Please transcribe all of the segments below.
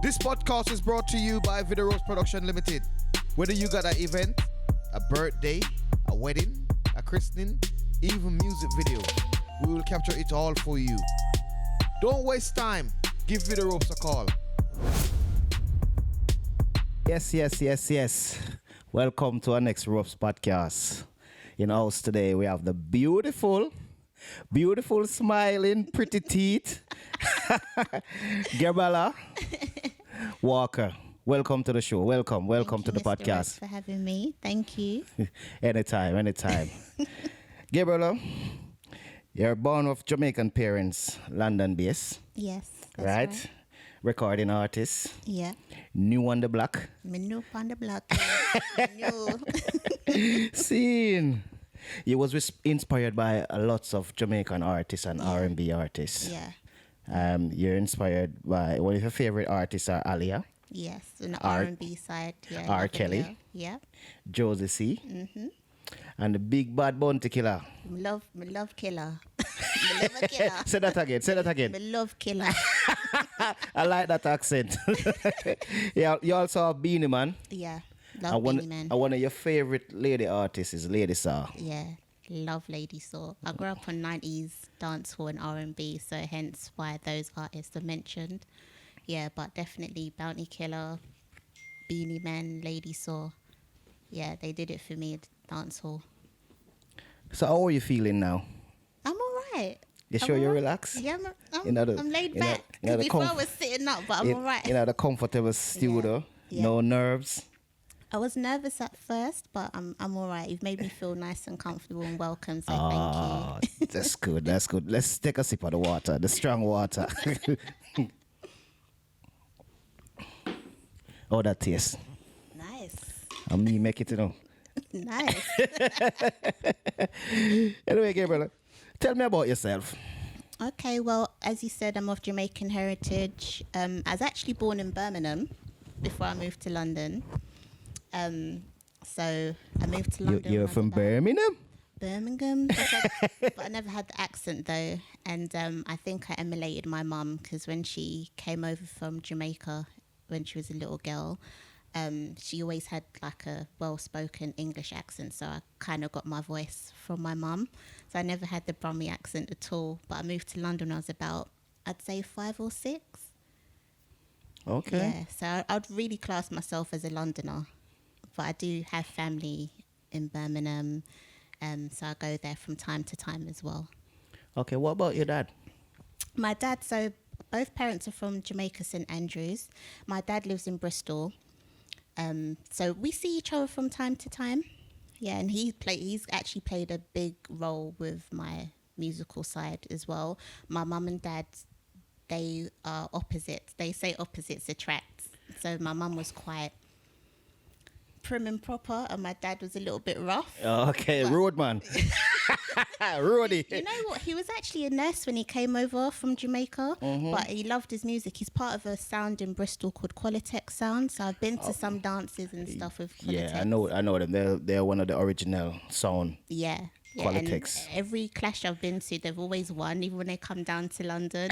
This podcast is brought to you by Video Rose Production Limited. Whether you got an event, a birthday, a wedding, a christening, even music video, we will capture it all for you. Don't waste time. Give Video Rose a call. Yes. Welcome to our next Ropes podcast. In our house today, we have the beautiful, smiling, pretty teeth, Gabfiella Walker. Welcome to the show. Welcome to the Mr. podcast. Rose, for having me. Thank you. Anytime. Gabfiella, you're born of Jamaican parents, London based. Yes, that's right? Recording artist. Yeah. New on the block. Me new on the block. New. Scene. You was inspired by lots of Jamaican artists and R&B artists. Yeah. You're inspired by one of your favorite artists are Alia. Yes, on the R&B side. Yeah. R. Kelly. Yeah. Josie C. Mm-hmm. And the big bad bounty killer. Me love killer. Me love a killer. Say that again. Me love killer. I like that accent. Yeah, you also have Beanie Man. Yeah. Love Beanie Man. One of your favorite lady artists is Lady Saw. Yeah. Love Lady Saw. I grew up on 90s dancehall and R&B, so hence why those artists are mentioned. Yeah, but definitely Bounty Killer, Beanie Man, Lady Saw. Yeah, they did it for me at dancehall. So how are you feeling now? I'm all right. You sure you're relaxed? Yeah, I'm laid back. Before I was sitting up, but I'm all right. The comfortable studio, no nerves. I was nervous at first, but I'm all right. You've made me feel nice and comfortable and welcome, so thank you. That's good. Let's take a sip of the water, the strong water. Oh, that tastes. Nice. And me make it, Nice. Anyway, Gabfiella, tell me about yourself. Okay, well, as you said, I'm of Jamaican heritage. I was actually born in Birmingham before I moved to London. So I moved to London. You're from Birmingham? Birmingham, but I never had the accent though. And I think I emulated my mum because when she came over from Jamaica when she was a little girl, she always had like a well-spoken English accent. So I kind of got my voice from my mum. So I never had the Brummie accent at all. But I moved to London when I was about, I'd say 5 or 6. Okay. Yeah, so I'd really class myself as a Londoner. But I do have family in Birmingham, so I go there from time to time as well. Okay, what about your dad? My dad, so both parents are from Jamaica, St Andrews. My dad lives in Bristol, so we see each other from time to time. Yeah, and he's actually played a big role with my musical side as well. My mum and dad, they are opposites. They say opposites attract. So my mum was quite prim and proper, and my dad was a little bit rough. Okay, roadman. Roadie. You know what? He was actually a nurse when he came over from Jamaica, but he loved his music. He's part of a sound in Bristol called Qualitex Sound. So I've been to some dances and stuff with Qualitex. Yeah, I know them. They're one of the original sound. Yeah. Qualitex. And every clash I've been to, they've always won, even when they come down to London.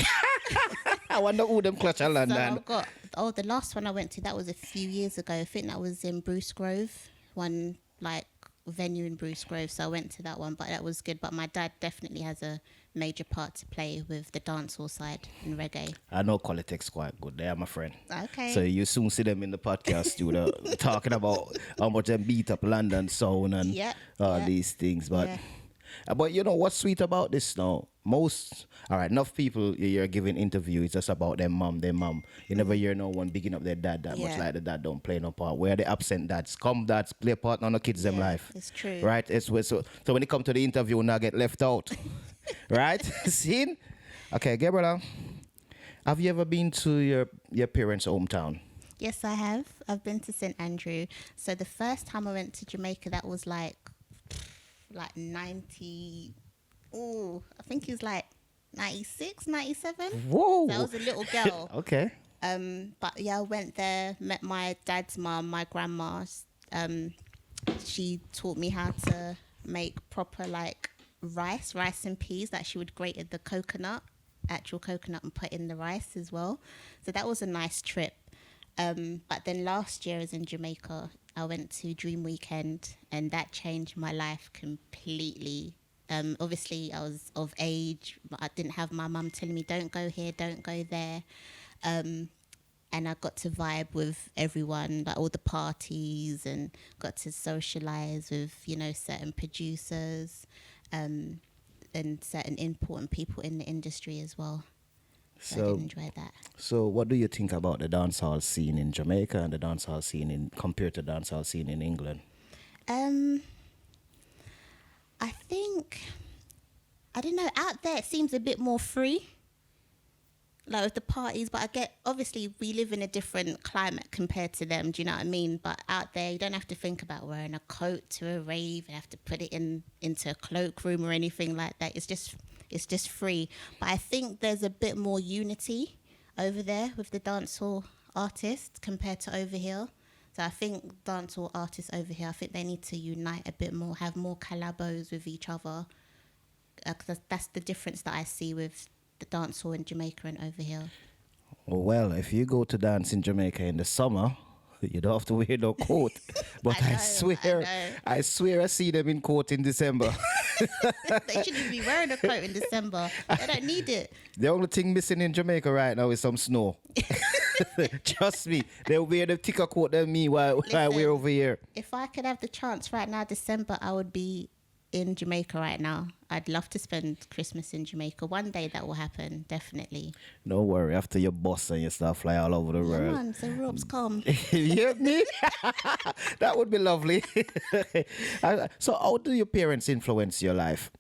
I wonder who them clash in London. The last one I went to, that was a few years ago. I think that was in Bruce Grove, one like venue in Bruce Grove. So I went to that one, but that was good. But my dad definitely has a major part to play with the dancehall side in reggae. I know Qualitex quite good. They are my friend. Okay. So you soon see them in the podcast studio talking about how much them beat up London sound and these things. But you know what's sweet about this now? Enough people you're giving interviews just about their mom. You never hear no one bigging up their dad that much, like the dad don't play no part. Where the absent dads play a part on the kids' them life. It's true. Right? So when it come to the interview, now get left out. Right? Seen? Okay, Gabfiella, have you ever been to your parents' hometown? Yes, I have. I've been to St Andrew. So the first time I went to Jamaica, that was like 90. I think it was like 96, 97. Whoa. So I was a little girl. Okay. But yeah, I went there, met my dad's mum, my grandma. She taught me how to make proper like rice and peas that she would grate the actual coconut and put in the rice as well. So that was a nice trip. But then last year, I was in Jamaica. I went to Dream Weekend, and that changed my life completely. Obviously, I was of age. I didn't have my mum telling me, don't go here, don't go there. And I got to vibe with everyone, like all the parties, and got to socialize with, certain producers and certain important people in the industry as well. So I did enjoy that. So what do you think about the dancehall scene in Jamaica and the dancehall scene compared to dancehall scene in England? I think, I don't know, out there it seems a bit more free, like with the parties, but I get, obviously we live in a different climate compared to them, do you know what I mean? But out there you don't have to think about wearing a coat to a rave and have to put it into a cloakroom or anything like that. It's just free. But I think there's a bit more unity over there with the dancehall artists compared to over here. So I think dancehall artists over here, I think they need to unite a bit more, have more collabos with each other. 'Cause that's the difference that I see with the dancehall in Jamaica and over here. Well, if you go to dance in Jamaica in the summer, you don't have to wear no coat. But I swear I see them in coat in December. They shouldn't be wearing a coat in December. They don't need it. The only thing missing in Jamaica right now is some snow. Trust me, they'll wear the thicker coat than me while I wear over here. If I could have the chance right now, December, I would be in Jamaica right now. I'd love to spend Christmas in Jamaica. One day that will happen, definitely. Don't worry, after your boss and your stuff fly all over the world. Come on, so ropes come. You hear me? That would be lovely. So how do your parents influence your life?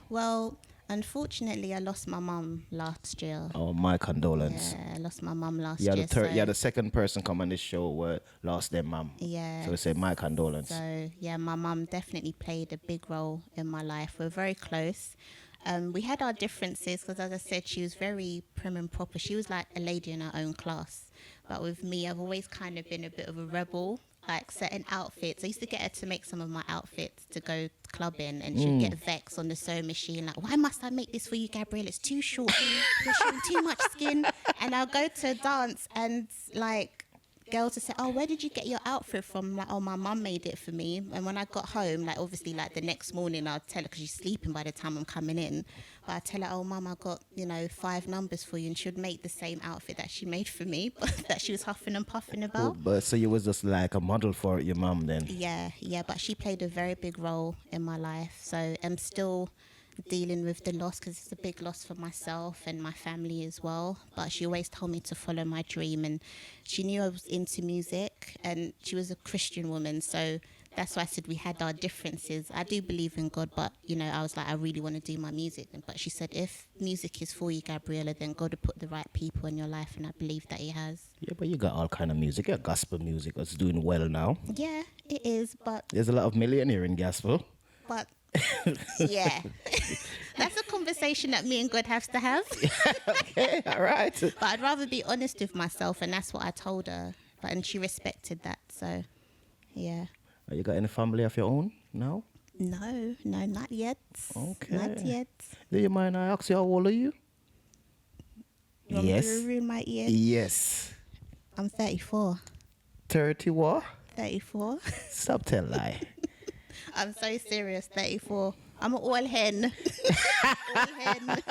Well, unfortunately, I lost my mum last year. Oh, my condolence. Yeah, I lost my mum last You're year. You're the second person come on this show who lost their mum. Yeah. So we say my condolence. So, yeah, my mum definitely played a big role in my life. We're very close. We had our differences because, as I said, she was very prim and proper. She was like a lady in her own class. But with me, I've always kind of been a bit of a rebel. Like certain outfits, I used to get her to make some of my outfits to go clubbing, and she'd get vexed on the sewing machine, like, why must I make this for you, Gabrielle? It's too short, you're showing too much skin. And I'll go to a dance and like girls would say, oh, where did you get your outfit from? Like, oh, my mum made it for me. And when I got home, like obviously like the next morning I'd tell her, because she's sleeping by the time I'm coming in, but I'd tell her, oh, mum, I got 5 numbers for you, and she would make the same outfit that she made for me, but that she was huffing and puffing about. But so you was just like a model for your mum then? Yeah, but she played a very big role in my life. So I'm still dealing with the loss, because it's a big loss for myself and my family as well. But she always told me to follow my dream, and she knew I was into music, and she was a Christian woman, so that's why I said we had our differences. I do believe in God, but I was like, I really want to do my music. But she said, if music is for you, Gabriella, then God will put the right people in your life, and I believe that He has. Yeah, but you got all kind of music. You got gospel music that's doing well now. Yeah, it is, but there's a lot of millionaire in gospel. But yeah, that's a conversation that me and God have to have. Okay, all right. But I'd rather be honest with myself, and that's what I told her. And she respected that. So, yeah. You got any family of your own now? No, not yet. Okay. Not yet. Do you mind I ask you how old are you? Yes. In my ear? Yes. I'm 34. 30 what? 34. Stop tell lie. I'm so serious. 34. I'm an all hen. All hen.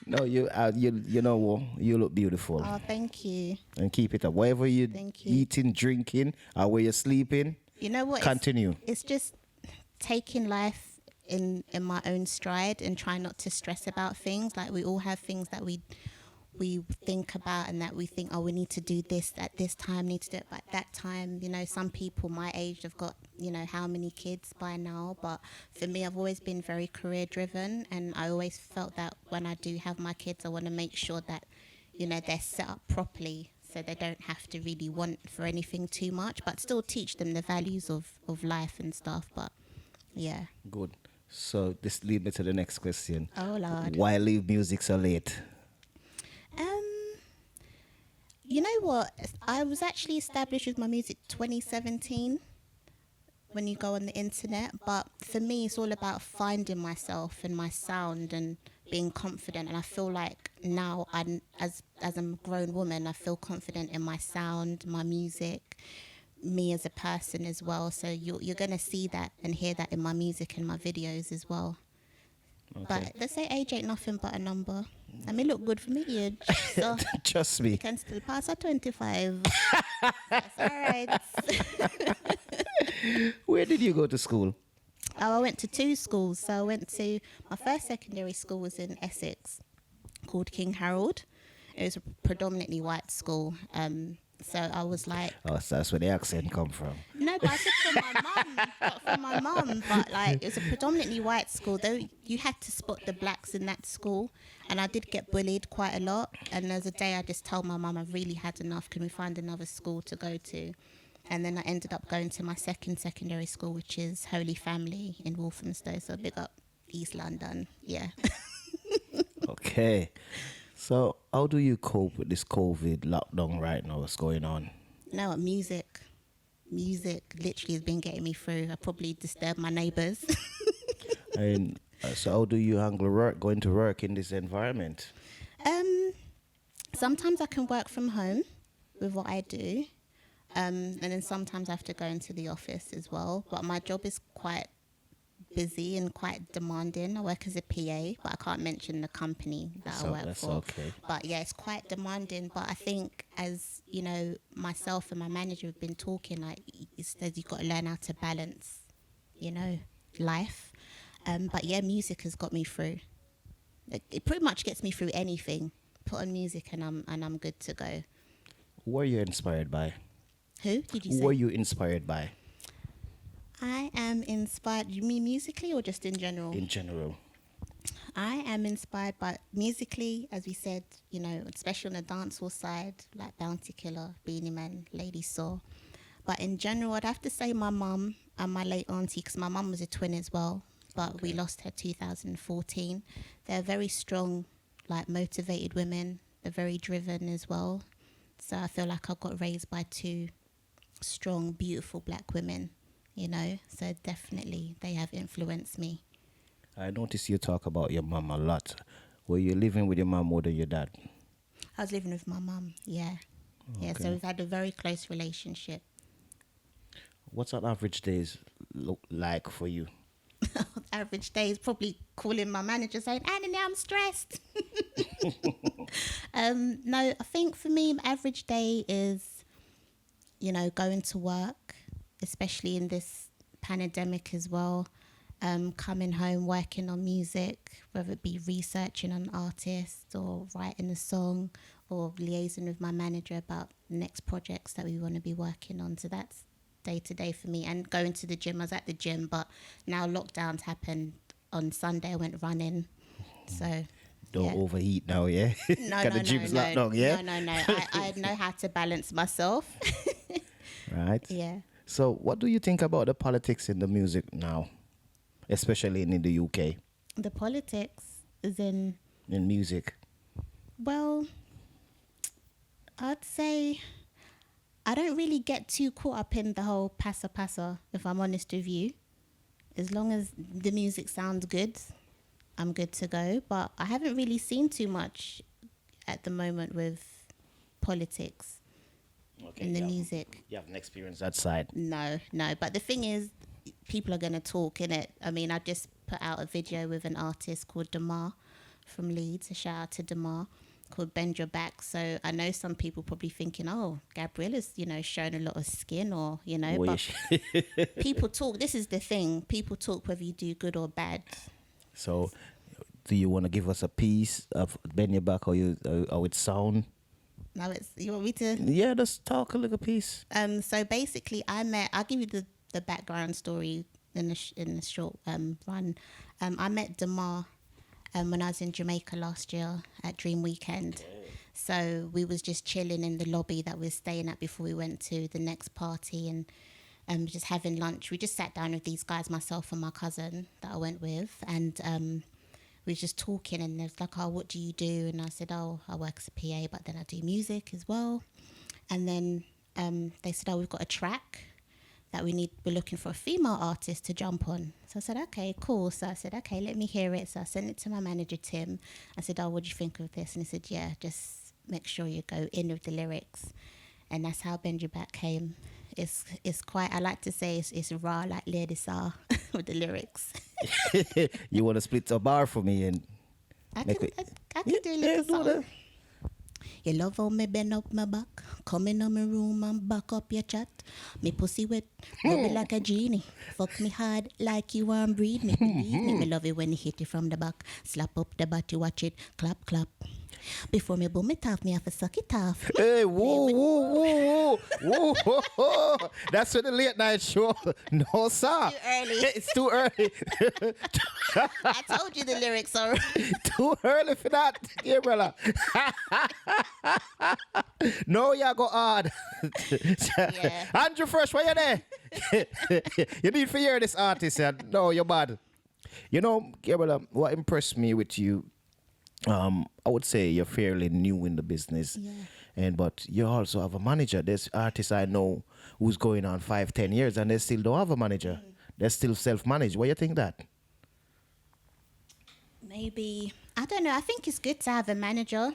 No, you know what? You look beautiful. Oh, thank you. And keep it up. Wherever you eating, drinking, or where you're sleeping. You know what? Continue. It's just taking life in my own stride and trying not to stress about things. Like, we all have things that we think about, and that we think, oh, we need to do this at this time, need to do it at that time. Some people my age have got, how many kids by now. But for me, I've always been very career driven, and I always felt that when I do have my kids, I want to make sure that, they're set up properly, so they don't have to really want for anything too much, but still teach them the values of life and stuff. But yeah. Good. So this leads me to the next question. Oh, Lord. Why leave music so late? You know what? I was actually established with my music 2017. when you go on the internet. But for me, it's all about finding myself and my sound and being confident. And I feel like now, as a grown woman, I feel confident in my sound, my music, me as a person as well. So you're going to see that and hear that in my music and my videos as well. Okay. But they say age ain't nothing but a number. I may look good for me age. So Trust me. you can still pass at 25. That's all right. Where did you go to school? Oh, I went to 2 schools. So I went to, my first secondary school was in Essex called King Harold. It was a predominantly white school. So I was like... Oh, so that's where the accent come from. No, but I said from my mum. But like, it was a predominantly white school. Though you had to spot the blacks in that school. And I did get bullied quite a lot. And there was a day I just told my mum I've really had enough. Can we find another school to go to? And then I ended up going to my second secondary school, which is Holy Family in Walthamstow. So big up East London. Yeah. Okay. So how do you cope with this COVID lockdown right now? What's going on? No, music literally has been getting me through. I probably disturbed my neighbours. And so how do you handle work, going to work in this environment? Sometimes I can work from home with what I do. And then sometimes I have to go into the office as well. But my job is quite busy and quite demanding. I work as a PA, but I can't mention the company that I work that's for. okay. But yeah, it's quite demanding. But I think, as you know, myself and my manager have been talking, like, it says you've got to learn how to balance, life. But yeah, music has got me through. It pretty much gets me through anything. Put on music and I'm good to go. Who are you inspired by? Who did you say? Who are you inspired by? I am inspired. You mean musically or just in general? In general. I am inspired by musically, as we said, especially on the dancehall side, like Bounty Killer, Beanie Man, Lady Saw. But in general, I'd have to say my mum and my late auntie, because my mum was a twin as well, but we lost her 2014. They're very strong, like motivated women. They're very driven as well. So I feel like I got raised by 2 strong, beautiful black women. So definitely they have influenced me. I noticed you talk about your mom a lot. Were you living with your mom more than your dad? I was living with my mum, yeah. Okay. Yeah, so we've had a very close relationship. What's an average days look like for you? Average day is probably calling my manager saying, Annie, I'm stressed. No, I think for me, average day is, going to work, especially in this pandemic as well, coming home, working on music, whether it be researching an artist or writing a song or liaising with my manager about next projects that we want to be working on. So that's day to day for me. And going to the gym. I was at the gym, but now lockdowns happened. On Sunday I went running. So don't overheat now, yeah? No, the gym's locked down, yeah? No. I know how to balance myself. Right. Yeah. So what do you think about the politics in the music now, especially in the UK? The politics is in music. Well, I'd say I don't really get too caught up in the whole passa, if I'm honest with you. As long as the music sounds good, I'm good to go. But I haven't really seen too much at the moment with politics in the music. You haven't experienced that side? No. But the thing is, people are going to talk, innit? I mean, I just put out a video with an artist called Damar from Leeds. A shout out to Damar, called Bend Your Back. So I know some people probably thinking, oh, Gabriella's, shown a lot of skin or, but people talk. This is the thing. People talk whether you do good or bad. So do you want to give us a piece of Bend Your Back or its sound? Now you want me to? Yeah, just talk a little piece. So basically I'll give you the background story in the short run. I met Damar when I was in Jamaica last year at Dream Weekend. So we was just chilling in the lobby that we were staying at before we went to the next party and just having lunch. We just sat down with these guys, myself and my cousin that I went with, and we were just talking, and they was like, oh, what do you do? And I said, oh, I work as a PA, but then I do music as well. And then they said, oh, we've got a track that we're looking for a female artist to jump on. So I said, okay, cool. So I said, okay, let me hear it. So I sent it to my manager, Tim. I said, oh, what do you think of this? And he said, yeah, just make sure you go in with the lyrics. And that's how Benji Back came. It's quite, I like to say it's raw like ladies are with the lyrics. You want to split a bar for me and I can do a little song. You love how me bend up my back, come in my room and back up your chat. Me pussy wet, rub it like a genie. Fuck me hard like you want breed me. Believe me, me love it when you hit it from the back. Slap up the body, watch it, clap, clap. Before me boom it off, me have to suck it off. Hey, whoa. That's for the late night show. No, sir. Too early. It's too early. I told you the lyrics are Too early for that, yeah, brother. No, you go hard. Yeah. Andrew Fresh, why you there? You need to hear this artist. No, you're bad. You know, yeah, brother, what impressed me with you, I would say you're fairly new in the business. Yeah. But you also have a manager. There's artists I know who's going on 5-10 years and they still don't have a manager. They're still self-managed. What do you think that? maybe, I don't know. I think it's good to have a manager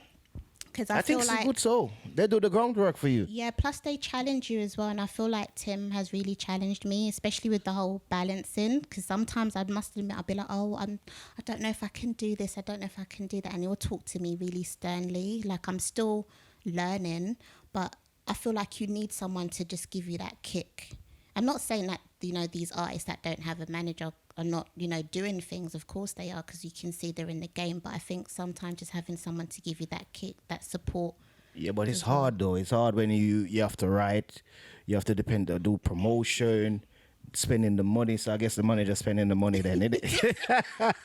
because I feel think like it's good so. They do the groundwork for you. yeah, plus they challenge you as well. And I feel like Tim has really challenged me, especially with the whole balancing. Because sometimes I must admit, I'll be like, oh, I don't know if I can do this. I don't know if I can do that. And he'll talk to me really sternly. Like I'm still learning, but I feel like you need someone to just give you that kick. I'm not saying that, you know, these artists that don't have a manager are not, you know, doing things. Of course they are, because you can see they're in the game. But I think sometimes just having someone to give you that kick, that support. Yeah, but it's hard though. It's hard when you have to write, you have to do promotion, spending the money. So I guess the manager spending the money then, isn't it?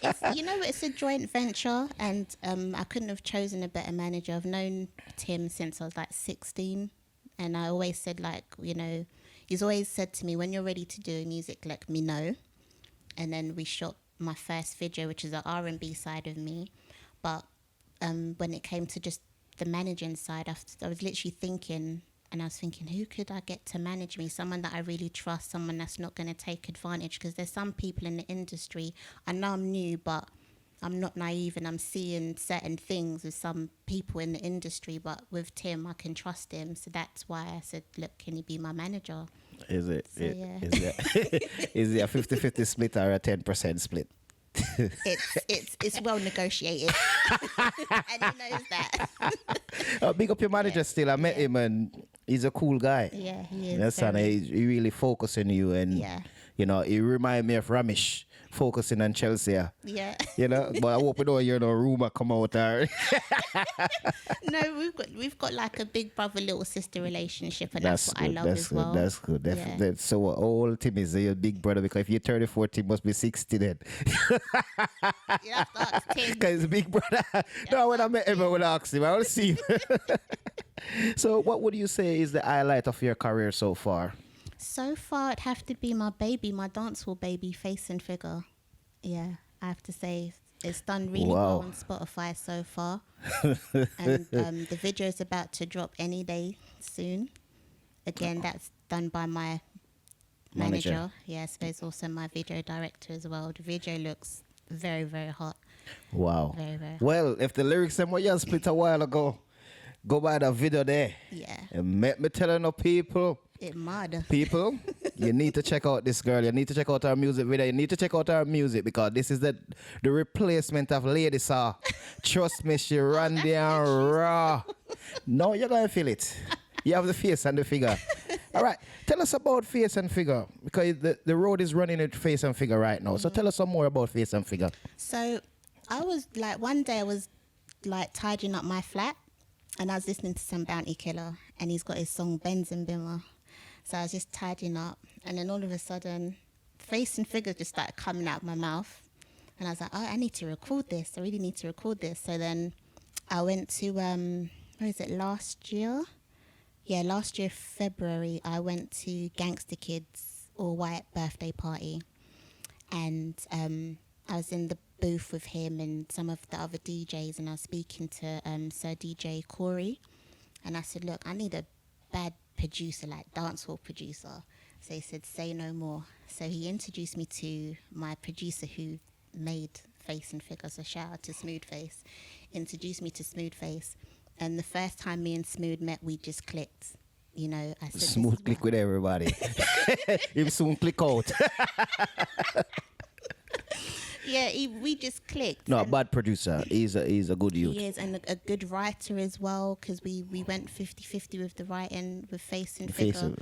It's a joint venture, and I couldn't have chosen a better manager. I've known Tim since I was like 16, and I always said, like, you know, he's always said to me, when you're ready to do music, let me know. And then we shot my first video, which is the R&B side of me. But when it came to just the managing side, I was literally thinking, and I was thinking, who could I get to manage me? Someone that I really trust, someone that's not going to take advantage. Because there's some people in the industry, I know I'm new, but I'm not naive, and I'm seeing certain things with some people in the industry. But with Tim, I can trust him. So that's why I said, look, can he be my manager? Is it? So, yeah. Is it a 50-50 split or a 10% split? It's well negotiated, and he knows that. Big up your manager still. I met him and he's a cool guy. Yeah, he is. That's and he really focus on you, and you know, he remind me of Ramesh focusing on Chelsea. Yeah. You know, but I hope you don't hear no rumor come out there. No, we've got like a big brother little sister relationship, and that's what good. I love as well. That's good. So what old Tim is your big brother, because if you're 34, Tim must be 60 then. You have to ask Tim. Because he's big brother. No, when I met him, I would ask him. I will see him. So what would you say is the highlight of your career so far? So far, it'd have to be my baby, my dancehall baby, Face and Figure. Yeah, I have to say it's done really well on Spotify so far. And the video is about to drop any day soon. Again, that's done by my manager. Yeah, so he's also my video director as well. The video looks very, very hot. Wow. Very, very hot. Well, if the lyrics them were you split a while ago, go by the video there. Yeah. And me telling the people. It mad. People, you need to check out this girl. You need to check out her music video. You need to check out her music, because this is the replacement of Lady Saw. Trust me, she run down raw. No, you're going to feel it. You have the face and the figure. All right, tell us about Face and Figure, because the road is running with Face and Figure right now. So tell us some more about Face and Figure. So I was like, one day I was like tidying up my flat, and I was listening to some Bounty Killer, and he's got his song Benz and Bimmer. So I was just tidying up, and then all of a sudden, Face and Figure just started coming out of my mouth. And I was like, oh, I need to record this. I really need to record this. So then I went to, last year? Yeah, last year, February, I went to Gangster Kid's all-white birthday party. And I was in the booth with him and some of the other DJs, and I was speaking to Sir DJ Corey. And I said, look, I need a bad producer, like dancehall producer. So he said, say no more. So he introduced me to my producer who made Face and Figure. So shout out to Smooth Face. Introduced me to Smooth Face. And the first time me and Smooth met, we just clicked. You know, I said, Smooth click with everybody. Him soon click out. Yeah, we just clicked. No, a bad producer. He's a good youth. He is, and a good writer as well, because we went 50-50 with the writing with Face and Figure.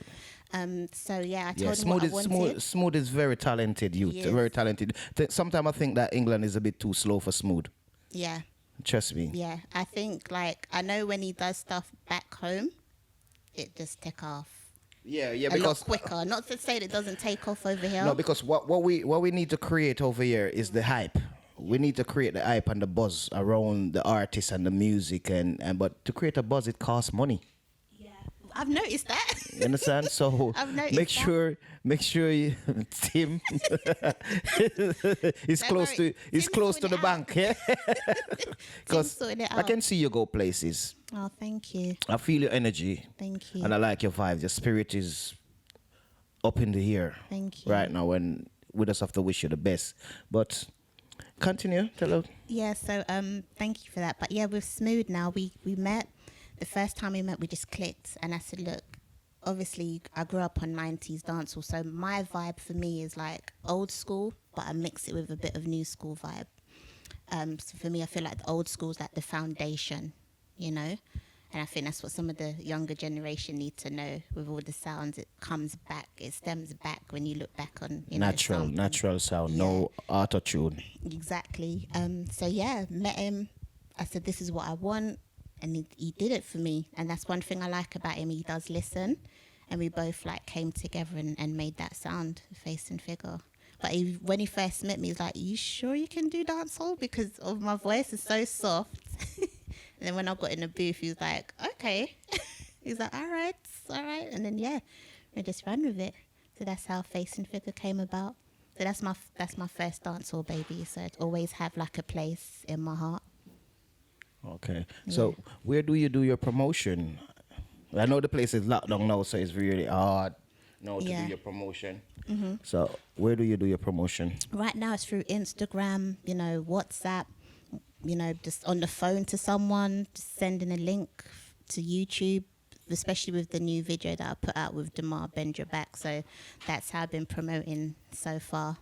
So yeah, I told him what I wanted. Smooth is very talented youth. Very talented. Sometimes I think that England is a bit too slow for Smooth. Yeah. Trust me. Yeah, I think I know when he does stuff back home, it just take off. Yeah, a lot quicker. Not to say that it doesn't take off over here. No, because what we need to create over here is the hype. We need to create the hype and the buzz around the artists and the music, but to create a buzz, it costs money. I've noticed that. You understand? So make sure you, Tim is close to the bank, yeah. Because I can see you go places. Oh, thank you. I feel your energy. Thank you. And I like your vibe. Your spirit is up in the air. Thank you. Right now, and we just have to wish you the best. But continue. Tell us. Yeah. So thank you for that. But yeah, with Smooth now, we met. The first time we met, we just clicked. And I said, look, obviously, I grew up on 90s dancehall. So my vibe for me is like old school, but I mix it with a bit of new school vibe. So for me, I feel like the old school is like the foundation, you know? And I think that's what some of the younger generation need to know. With all the sounds, it comes back, it stems back when you look back on, natural sound, no auto-tune. Exactly. So yeah, met him. I said, this is what I want. And he did it for me. And that's one thing I like about him. He does listen. And we both came together and made that sound, Face and Figure. But when he first met me, he was like, you sure you can do dancehall? Because of my voice is so soft. And then when I got in the booth, he was like, okay. He was like, all right. And then, we just ran with it. So that's how Face and Figure came about. So that's my first dancehall baby. So it always have a place in my heart. Okay. So where do you do your promotion? I know the place is locked down now, so it's really hard now to do your promotion. Mm-hmm. So where do you do your promotion? Right now it's through Instagram, WhatsApp, just on the phone to someone, just sending a link to YouTube, especially with the new video that I put out with Damar Bend Your Back. So that's how I've been promoting so far.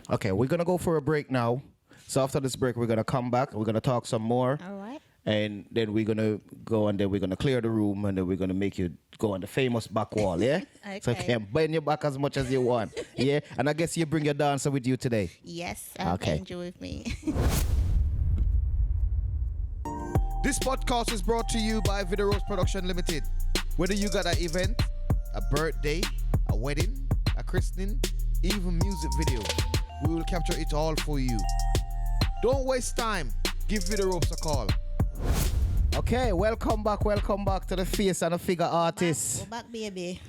Okay, we're going to go for a break now. So after this break, we're going to come back. We're going to talk some more. All right. And then we're going to go and then we're going to clear the room and then we're going to make you go on the famous back wall, yeah? Okay. So you can bend your back as much as you want, yeah? And I guess you bring your dancer with you today. Yes, Angel with me. This podcast is brought to you by Video Rose Production Limited. Whether you got an event, a birthday, a wedding, a christening, even music video, we will capture it all for you. Don't waste time. Give Video Ropes a call. Okay, welcome back to the Face and Figure artists. Go back, baby.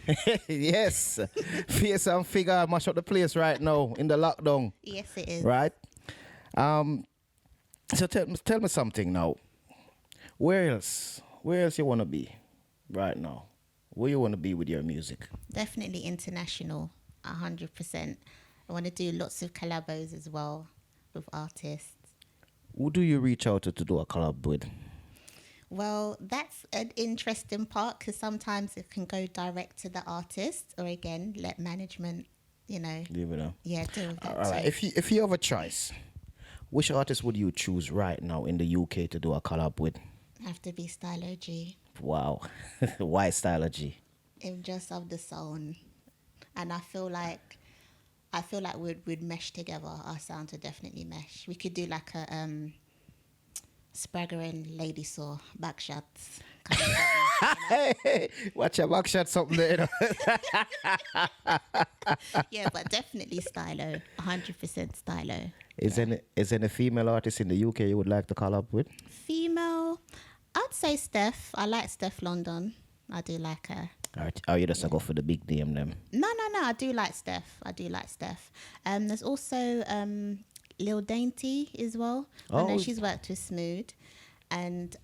Yes, Face and Figure mash up the place right now in the lockdown. Yes, it is. Right? So tell me something now. Where else you want to be right now? Where you want to be with your music? Definitely international, 100%. I want to do lots of collabos as well with artists. Who do you reach out to do a collab with? Well, that's an interesting part because sometimes it can go direct to the artist or again, let management, Leave it up. Yeah, do that. All right. If you have a choice, which artist would you choose right now in the UK to do a collab with? Have to be Stylo G. Wow. Why Stylo G? It just of the sound. And I feel like we'd mesh together. Our sounds would definitely mesh. We could do like a spraggering lady saw back shots. Hey, watch your back shot something there. Yeah, but definitely Stylo. 100% Stylo. Is any female artist in the UK you would like to collab with? Female, I'd say Steph. I like Steph London. I do like her. Are you just go for the big name then? No. I do like Steph. There's also Lil Dainty as well. I know she's worked with Smooth. And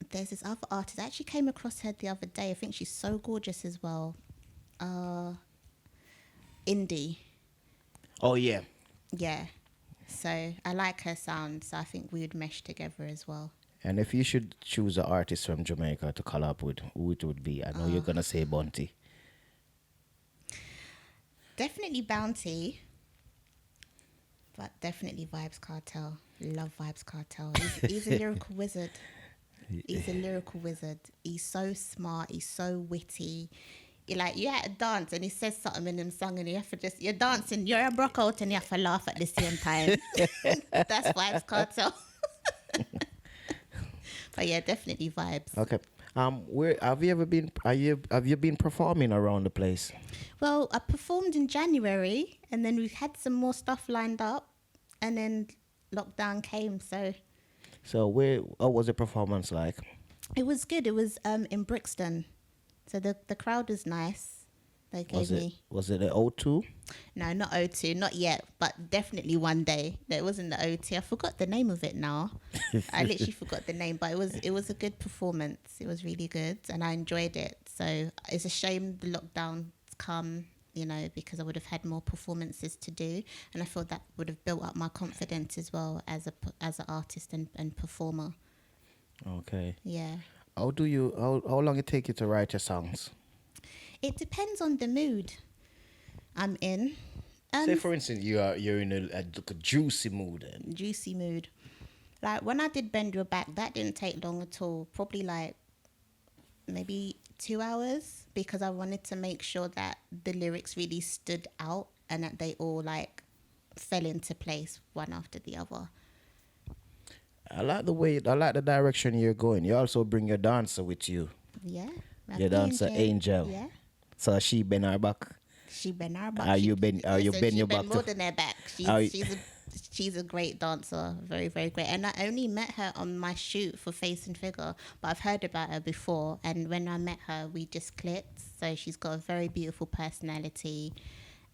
there's this other artist. I actually came across her the other day. I think she's so gorgeous as well. indie. Oh yeah. Yeah. So I like her sound, so I think we would mesh together as well. And if you should choose an artist from Jamaica to collab with, who it would be? I know you're gonna say Bunty. Definitely Bounty, but definitely Vibes Cartel. Love Vibes Cartel. He's a lyrical wizard. He's a lyrical wizard. He's so smart. He's so witty. You're at a dance and he says something in him song and you have to just, you're dancing, you're a broke out and you have to laugh at the same time. That's Vibes Cartel. But yeah, definitely Vibes. Okay. Where have you ever been? Have you been performing around the place? Well, I performed in January and then we had some more stuff lined up and then lockdown came. So What was the performance like? it was good. It was in Brixton. So the crowd was nice. They gave me. Was it the O2? No, not O2, not yet, but definitely one day. No, it wasn't the O2. I forgot the name of it now. I literally forgot the name, but it was a good performance. It was really good, and I enjoyed it. So it's a shame the lockdown's come, because I would have had more performances to do, and I feel that would have built up my confidence as well as an artist and performer. Okay. Yeah. How long it take you to write your songs? It depends on the mood I'm in. Say for instance, you're in a juicy mood. Juicy mood. Like when I did Bend Your Back, that didn't take long at all. Probably like maybe 2 hours, because I wanted to make sure that the lyrics really stood out and that they all like fell into place one after the other. I like the direction you're going. You also bring your dancer with you. Yeah. Your dancer Angel. Yeah. So she bend her back. She bend her back. You bend your back? More than her back. She's a great dancer. Very, very great. And I only met her on my shoot for Face and Figure, but I've heard about her before. And when I met her, we just clicked. So she's got a very beautiful personality.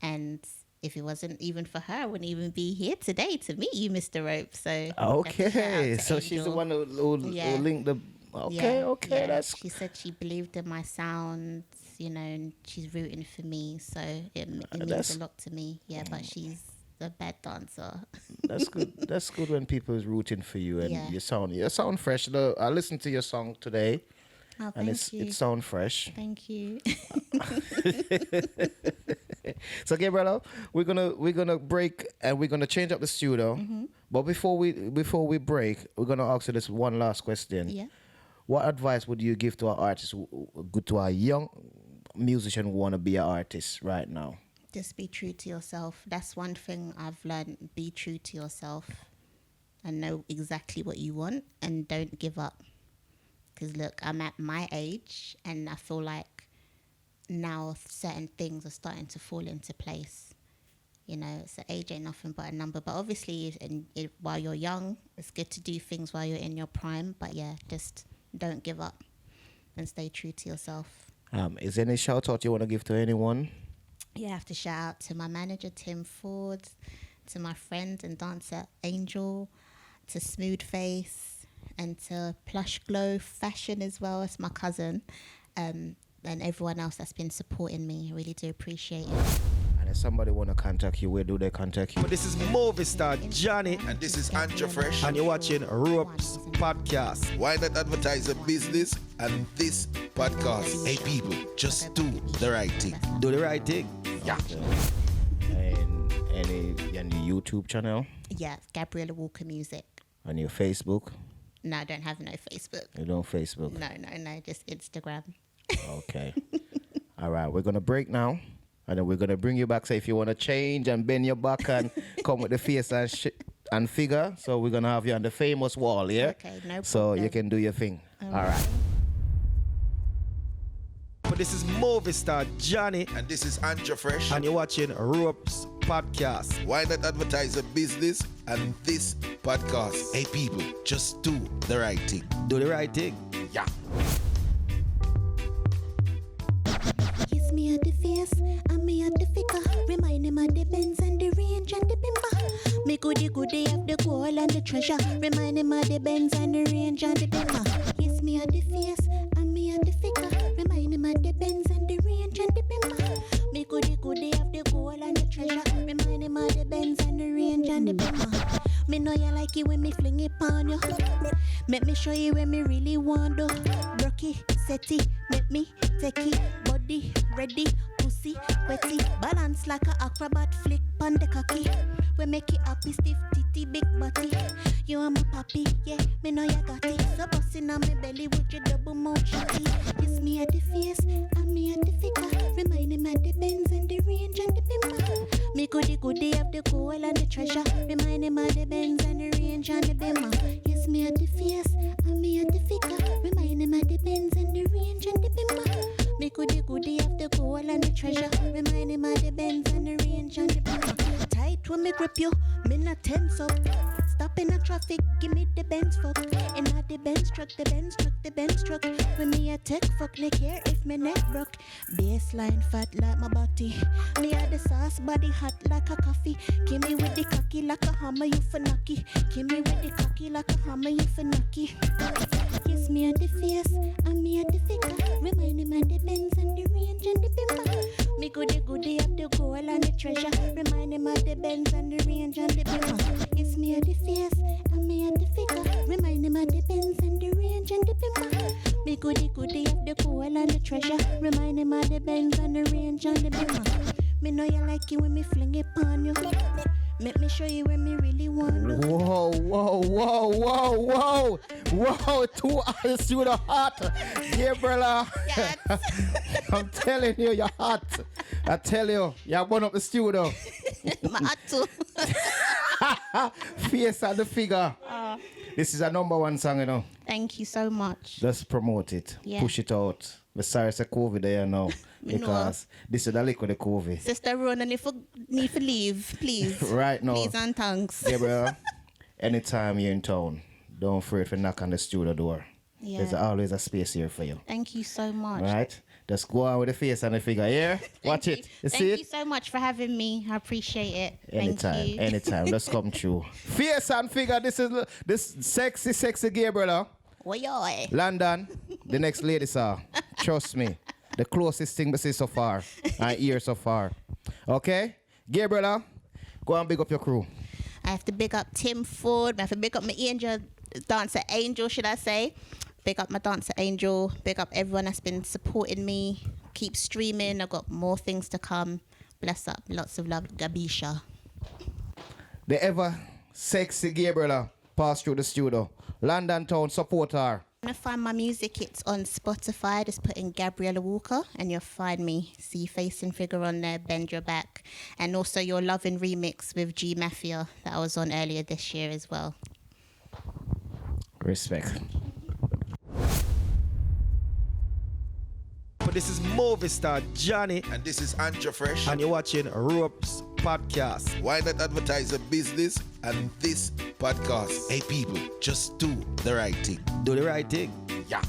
And if it wasn't even for her, I wouldn't even be here today to meet you, Mr. Rope. So okay. So Angel. she's the one who linked the. Okay, that's. She said she believed in my sounds, and she's rooting for me, so it means a lot to me. Yeah, but she's a bad dancer. That's good. That's good when people is rooting for you and you sound fresh. I listened to your song today. Oh, and it sound fresh. Thank you. So, Gabriella, we're gonna break and we're gonna change up the studio. Mm-hmm. But before we break, we're gonna ask you this one last question. Yeah. What advice would you give to our artists, to our young musician who want to be an artist right now? Just be true to yourself. That's one thing I've learned. Be true to yourself and know exactly what you want and don't give up. Because look, I'm at my age and I feel like now certain things are starting to fall into place. So age ain't nothing but a number. But obviously, while you're young, it's good to do things while you're in your prime. But yeah, just don't give up and stay true to yourself. Is there any shout out you want to give to anyone? Yeah, I have to shout out to my manager, Tim Ford, to my friend and dancer, Angel, to Smooth Face, and to Plush Glow Fashion as well as my cousin, and everyone else that's been supporting me. I really do appreciate it. And if somebody want to contact you, where do they contact you? This is movie star Johnny. And this is Andrew Fresh. And you're watching Ropes Podcast. Why not advertise a business and this podcast? Hey people, just do the right thing. Do the right thing. Yeah. And any YouTube channel? Yeah, Gabfiella Walker Music. On your Facebook? No, I don't have no Facebook. You don't Facebook? No, just Instagram. Okay. All right, we're going to break now. And then we're going to bring you back. So if you want to change and bend your back and come with the face and figure. So we're going to have you on the famous wall, yeah? Okay, no problem. So you can do your thing. All right. This is movie star Johnny. And this is Andrew Fresh. And you're watching Ropes Podcast. Why not advertise a business and this podcast? Hey people, just do the right thing. Do the right thing. Yeah. Kiss me at the face, and me at the figure. Remind him of the Benz and the range and the bimmer. Me goody have the gold and the treasure. Remind him of the Benz and the range and the bimmer. Kiss me at the face, and me at the figure. Remind him of the Benz and the range and the bimmer. They have the gold and the treasure. Remind him of the Benz and the range and the Beamer. Me know you like it when me fling it on you. Make me show you when me really want to. Brocky, setty, make me take it. Body ready, pussy wetty. Balance like a acrobat, flick on the cocky. We make it happy, stiff titty, big body. You are my papi, yeah, me know you got it. So bustin' on my belly with your double mouth shotty. Kiss me at the face, and me at the figure. Remind him of the Benz and the range and the Beamer. Me goody have the gold and the treasure. Remind him of the Benz and the range and the Beamer. Yes, me at the face, and me at the figure. Remind him of the Benz and the range and the Beamer. Me goody have the gold and the treasure. Remind him of the Benz and the range and the Beamer. Tight when me grip you, me not tense up. Stop in the traffic, give me the Benz fuck. And not the Benz truck, the Benz truck, the Benz truck. When me a tech fuck, like here if me neck broke. Baseline fat like my body. Me a the sauce, body hot like a coffee. Give me with the cocky like a hammer, you for knocky. Give me with the cocky like a hammer, you for knocky. Kiss me at the face, and me at the figure. Remind him of the Benz and the range and the Beamer. Me goody have the gold and the treasure. Remind him of the Benz and the range and the Beamer. Kiss me at the face, and me at the figure. Remind him of the Benz and the range and the Beamer. Me goody have the gold and the treasure. Remind him of the Benz and the range and the Beamer. Me know you like it when me fling it on you. Make me show you when me really want to. Whoa. Too honest, you the hot. Gabriella. Yes. I'm telling you, you're hot. I tell you, you're one up the studio. My heart too. Face and the figure. This is a number one song, you know. Thank you so much. Just promote it. Yeah. Push it out. We're sorry it's a COVID there now. Because this is the lick of the COVID. Sister Rona, need to leave, please. Right now. Please and thanks. Gabriel, anytime you're in town, don't afraid to knock on the studio door. Yeah. There's always a space here for you. Thank you so much. Right? Just go on with the face and the figure. Yeah? Watch it. You see Thank it? you so much for having me. I appreciate it. Anytime. Thank you. Anytime. Let's come through. Face and figure. This is this sexy Gabriel. Oi. London, the next lady, sir. Trust me. The closest thing we see so far. And hear so far. Okay? Gabriela, go and big up your crew. I have to big up Tim Ford. I have to big up my dancer angel, should I say. Big up my dancer angel. Big up everyone that's been supporting me. Keep streaming. I've got more things to come. Bless up. Lots of love. Gabisha. The ever sexy Gabriela passed through the studio. London town, support her. To find my music, it's on Spotify. Just put in Gabriella Walker and you'll find me. See face and figure on there, bend your back. And also your Lovin' remix with G Mafia that I was on earlier this year as well. Respect. But this is movie star Johnny, And this is Anja Fresh. and you're watching Ropes Podcast. Why not advertise a business and this podcast? Hey people, just do the right thing. Do the right thing. Yeah.